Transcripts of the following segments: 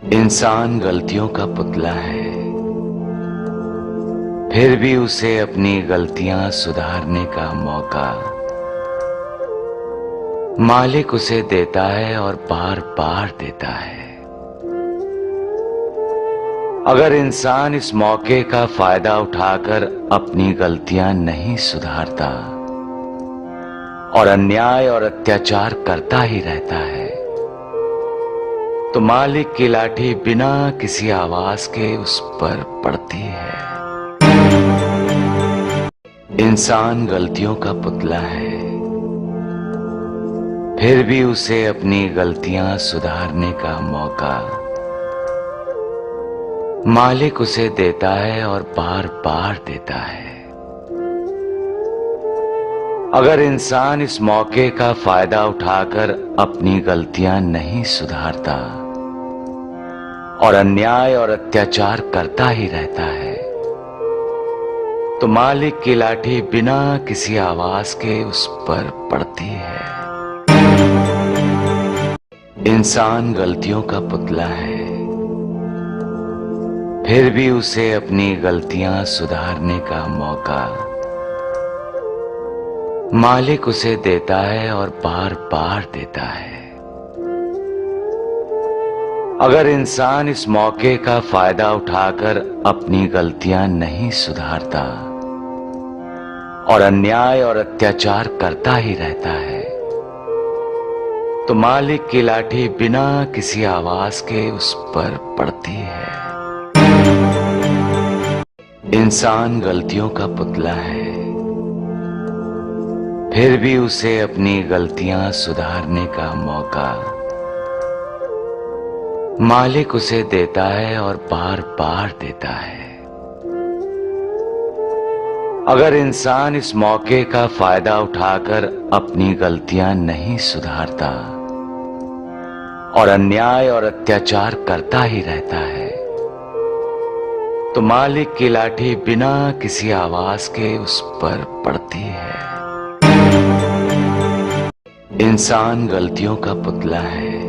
इंसान गलतियों का पुतला है, फिर भी उसे अपनी गलतियां सुधारने का मौका मालिक उसे देता है और बार बार देता है। अगर इंसान इस मौके का फायदा उठाकर अपनी गलतियां नहीं सुधारता और अन्याय और अत्याचार करता ही रहता है, तो मालिक की लाठी बिना किसी आवाज के उस पर पड़ती है। इंसान गलतियों का पुतला है, फिर भी उसे अपनी गलतियां सुधारने का मौका मालिक उसे देता है और बार बार देता है। अगर इंसान इस मौके का फायदा उठाकर अपनी गलतियां नहीं सुधारता और अन्याय और अत्याचार करता ही रहता है, तो मालिक की लाठी बिना किसी आवाज के उस पर पड़ती है। इंसान गलतियों का पुतला है, फिर भी उसे अपनी गलतियां सुधारने का मौका मालिक उसे देता है और बार बार देता है। अगर इंसान इस मौके का फायदा उठाकर अपनी गलतियां नहीं सुधारता और अन्याय और अत्याचार करता ही रहता है, तो मालिक की लाठी बिना किसी आवाज के उस पर पड़ती है। इंसान गलतियों का पुतला है, फिर भी उसे अपनी गलतियां सुधारने का मौका मालिक उसे देता है और बार बार देता है। अगर इंसान इस मौके का फायदा उठाकर अपनी गलतियां नहीं सुधारता और अन्याय और अत्याचार करता ही रहता है, तो मालिक की लाठी बिना किसी आवाज के उस पर पड़ती है। इंसान गलतियों का पुतला है,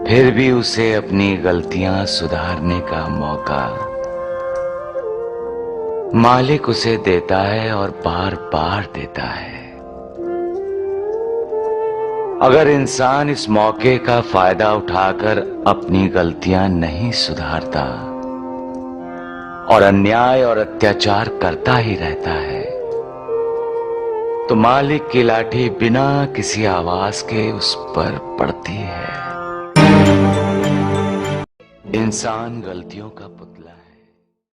फिर भी उसे अपनी गलतियां सुधारने का मौका मालिक उसे देता है और बार बार देता है। अगर इंसान इस मौके का फायदा उठाकर अपनी गलतियां नहीं सुधारता और अन्याय और अत्याचार करता ही रहता है, तो मालिक की लाठी बिना किसी आवाज के उस पर पड़ती है। इंसान गलतियों का पुतला है।